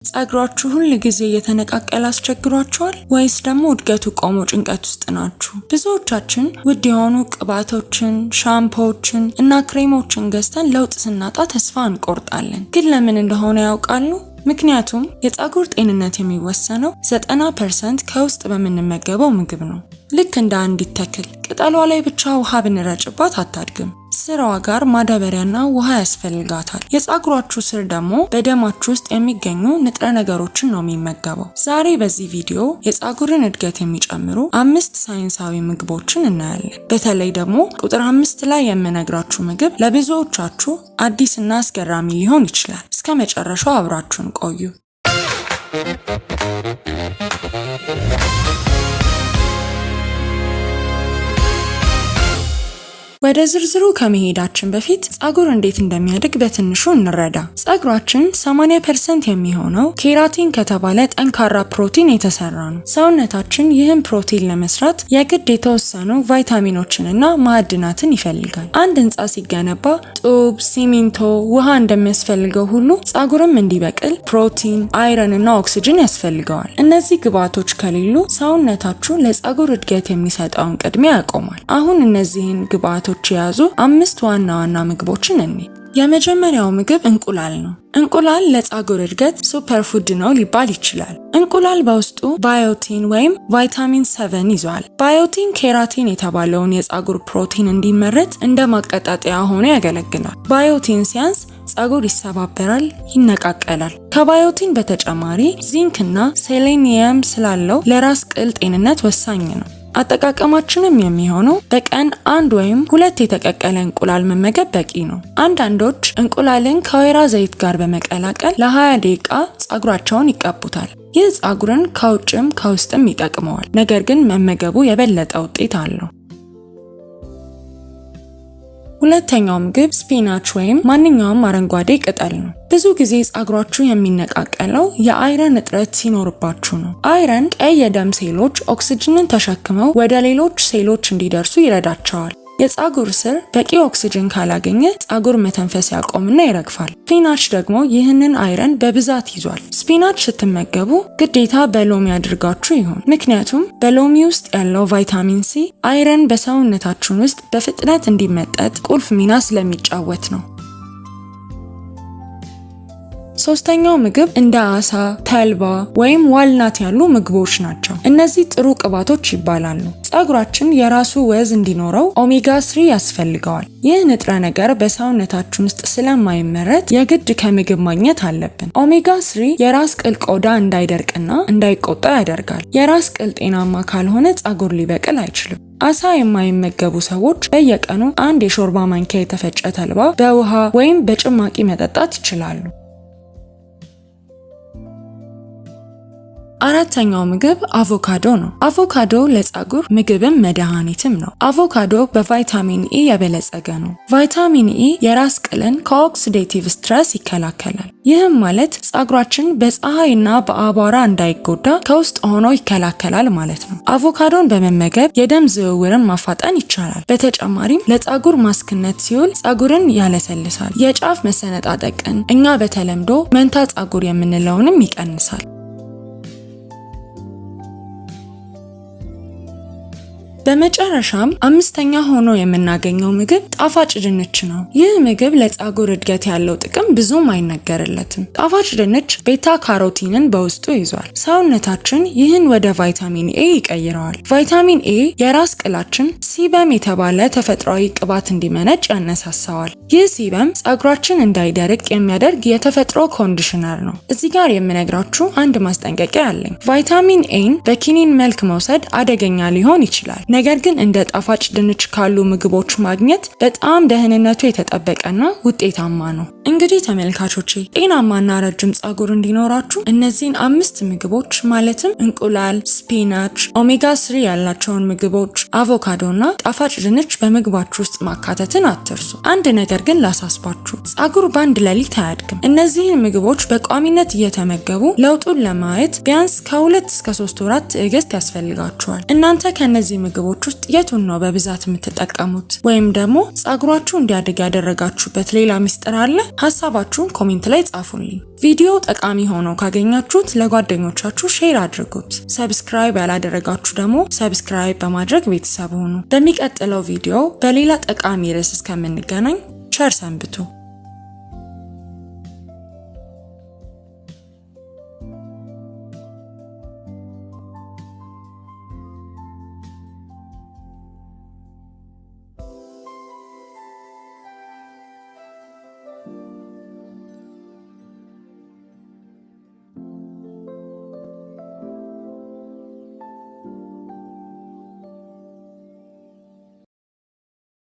ጸጉራችሁ ሁል ጊዜ እየተነቃቀለ አስቸግሯችኋል ወይስ ደግሞ እድገቱ ቆሞ ጭንቀት ውስጥ ናችሁ? ብዙዎቻችን ውድ የሆኑ ቅባቶችን፣ ሻምፖዎችን እና ክሬሞችን ገዝተን ለውጥ ስናጣ ተስፋ እንቆርጣለን። ግን ለምን እንደሆነ ያውቃሉ? ምክንያቱም የጸጉር ጤንነት የሚወሰነው 90% ከውስጥ በምንመገበው ምግብ ነው። ልክ እንደ አንዲት ተክል ቅጠሏ ላይ ብቻ ውሃ ብንረጭባት አታድግም። ስራዋ ጋር ማዳበሪያና ውሃ ያስፈልጋታል። የጸጉራችሁ ስር ደግሞ በደማችሁ ውስጥ የሚገኙ ንጥረ ነገሮችን ነው የሚመገበው። ዛሬ በዚህ ቪዲዮ የጸጉርን እድገት የሚጨምሩ 5 ሳይንሳዊ ምግቦችን እናያለን። በተለይ ደግሞ ቁጥር 5 ላይ የምነግራችሁ ምግብ ለብዙዎቻችሁ አዲስና አስገራሚ ሊሆን ይችላል። እስከ መጨረሻው አብራችሁን ቆዩ። ወደ ዝርዝሩ ከመሄዳችን በፊት ጸጉር እንዴት እንደሚያድግ በትንሹ እንረዳ። ጸጉራችን 80% የሚሆነው ኬራቲን ከተባለ ጠንካራ ፕሮቲን የተሰራ ነው። ሰውነታችን ይህን ፕሮቲን ለመስራት የግድ የተወሰኑ ቫይታሚኖችንና ማዕድናትን ይፈልጋል። አንድ ህንፃ ሲገነባ ጡብ፣ ሲሚንቶ፣ ውሃ እንደሚያስፈልገው ሁሉ ጸጉርም እንዲበቅል ፕሮቲን፣ አይረን እና ኦክሲጅን ያስፈልገዋል። እነዚህ ግብዓቶች ከሌሉ ሰውነታችሁ ለጸጉር እድገት የሚሰጠውን ቅድሚያ ያቆማል። አሁን እነዚህን ግብዓቶች የያዙ 5 ዋና ዋና ምግቦችን እንይ። የመጀመሪያው ምግብ እንቁላል ነው። እንቁላል ለጸጉር እድገት ሱፐር ፉድ ነው ሊባል ይችላል። እንቁላል በውስጡ ባዮቲን ወይም ቫይታሚን 7 ይዟል። ባዮቲን ኬራቲን የተባለውን የጸጉር ፕሮቲን እንዲመረት እንደ ማቀጣጠያ ሆኖ ያገለግላል። ባዮቲን ሲያንስ ጸጉር ይሰባበራል፣ ይነቃቀላል። ከባዮቲን በተጨማሪ ዚንክ እና ሴሌኒየም ስላለው ለራስ ቅል ጤንነት ወሳኝ ነው። አጠቃቀማችንም የሚሆነው በቀን 1 ወይም 2 የተቀቀለ እንቁላል መመገብ በቂ ነው። አንዳንዶች እንቁላልን ከወይራ ዘይት ጋር በመቀላቀል ለ20 ደቂቃ ጸጉራቸውን ይቀቡታል። ይህ ጸጉርን ከውጭም ከውስጥም ይጠቅመዋል። ነገር ግን መመገቡ የበለጠ ውጤት አለው። ሁለተኛው ምግብ ስፒናች ወይም ማንኛውም አረንጓዴ ቅጠል ነው። ብዙ ጊዜ ጸጉራችሁ የሚነቃቀለው የአይረን እጥረት ሲኖርባችሁ ነው። አይረን ቀይ የደም ሴሎች ኦክሲጅንን ተሸክመው ወደ ሌሎች ሴሎች እንዲደርሱ ይረዳቸዋል። የጸጉር ስር በቂ ኦክሲጅን ካላገኘ ጸጉር መተንፈስ ያቆምና ይረግፋል። ስፒናች ደግሞ ይህንን አይረን በብዛት ይዟል። ስፒናች ስትመገቡ ግዴታ በሎሚ አድርጋችሁ ይሁን። ምክንያቱም በሎሚ ውስጥ ያለው ቫይታሚን ሲ አይረን በሰውነታችን ውስጥ በፍጥነት እንዲመጠጥ ቁልፍ ሚና ስለሚጫወት ነው። ሶስተኛው ምግብ እንደ አሳ፣ ተልባ ወይም ዋልናት ያሉ ምግቦች ናቸው። እነዚህ ጥሩ ቅባቶች ይባላሉ። ጸጉራችን የራሱ ወዝ እንዲኖረው ኦሜጋ 3 ያስፈልገዋል። ይህ ንጥረ ነገር በሰውነታችን ውስጥ ስለማይመረት የግድ ከምግብ ማግኘት አለብን። ኦሜጋ 3 የራስ ቅል ቆዳ እንዳይደርቅና እንዳይቆጣ ያደርጋል። የራስ ቅል ጤናማ ካልሆነ ጸጉር ሊበቅል አይችልም። አሳ የማይመገቡ ሰዎች በየቀኑ 1 የሾርባ ማንኪያ የተፈጨ ተልባ በውሃ ወይም በጭማቂ መጠጣት ይችላሉ። አራተኛው ምግብ አቮካዶ ነው። አቮካዶ ለጸጉር ምግብም መድኃኒትም ነው። አቮካዶ በቫይታሚን ኢ የበለጸገ ነው። ቫይታሚን ኢ የራስ ቅልን ከኦክሲዴቲቭ ስትረስ ይከላከላል። ይህም ማለት ጸጉራችን በፀሐይና በአቧራ እንዳይጎዳ ከውስጥ ሆኖ ይከላከላል ማለት ነው። አቮካዶን በመመገብ የደም ዝውውርን ማፋጠን ይቻላል። በተጨማሪም ለጸጉር ማስክነት ሲውል ጸጉርን ያለሰልሳል። የጫፍ መሰነጣጠቅን፣ እኛ በተለምዶ መንታ ጸጉር የምንለውንም ይቀንሳል። በመጨረሻም 5ኛ ሆኖ የምናገኘው ምግብ ጣፋጭ ድንች ነው። ይህ ምግብ ለጸጉር እድገት ያለው ጥቅም ብዙም አይነገርለትም። ጣፋጭ ድንች ቤታ ካሮቲንን በውስጡ ይዟል። ሰውነታችን ይህን ወደ ቫይታሚን ኤ ይቀይረዋል። ቫይታሚን ኤ የራስ ቅላችን ሲበም የተባለ ተፈጥሯዊ ቅባት እንዲመነጭ ያነሳሳዋል። ይህ ሲበም ጸጉራችን እንዳይደርቅ የሚያደርግ የተፈጥሮ ኮንዲሽነር ነው። እዚህ ጋር የምነግራችሁ አንድ ማስጠንቀቂያ አለኝ። ቫይታሚን ኤን በኪኒን መልክ መውሰድ አደገኛ ሊሆን ይችላል። ነገር ግን እንደ ጣፋጭ ድንች ካሉ ምግቦች ማግኘት በጣም ደህንነቱ የተጠበቀና ውጤታማ ነው። እንግዲህ ተመልካቾቼ ጤናማና ረጅም ጸጉር እንዲኖራችሁ እነዚህን 5 ምግቦች ማለትም እንቁላል፣ ስፒናች፣ ኦሜጋ 3 ያላቸውን ምግቦች፣ አቮካዶና ጣፋጭ ድንች በምግባችሁ ውስጥ ማካተትን አትርሱ። አንድ ነገር ግን ላሳስባችሁ፣ ጸጉር በአንድ ሌሊት አያድግም። እነዚህን ምግቦች በቋሚነት እየተመገቡ ለውጡን ለማየት ቢያንስ ከ2 እስከ 3 ወራት ትዕግስት ያስፈልጋችኋል። እናንተ ከነዚህ ምግቦች ሀሳቦች ውስጥ የቱን ነው በብዛት የምትጠቀሙት? ወይም ደግሞ ጸጉራችሁ እንዲያድግ ያደረጋችሁበት ሌላ ሚስጥር አለ? ሀሳባችሁን ኮሜንት ላይ ጻፉልኝ። ቪዲዮ ጠቃሚ ሆኖ ካገኛችሁት ለጓደኞቻችሁ ሼር አድርጉት። ሰብስክራይብ ያላደረጋችሁ ደግሞ ሰብስክራይብ በማድረግ ቤተሰብ ሁኑ። በሚቀጥለው ቪዲዮ በሌላ ጠቃሚ ርዕስ እስከምንገናኝ ቸር ሰንብቱ።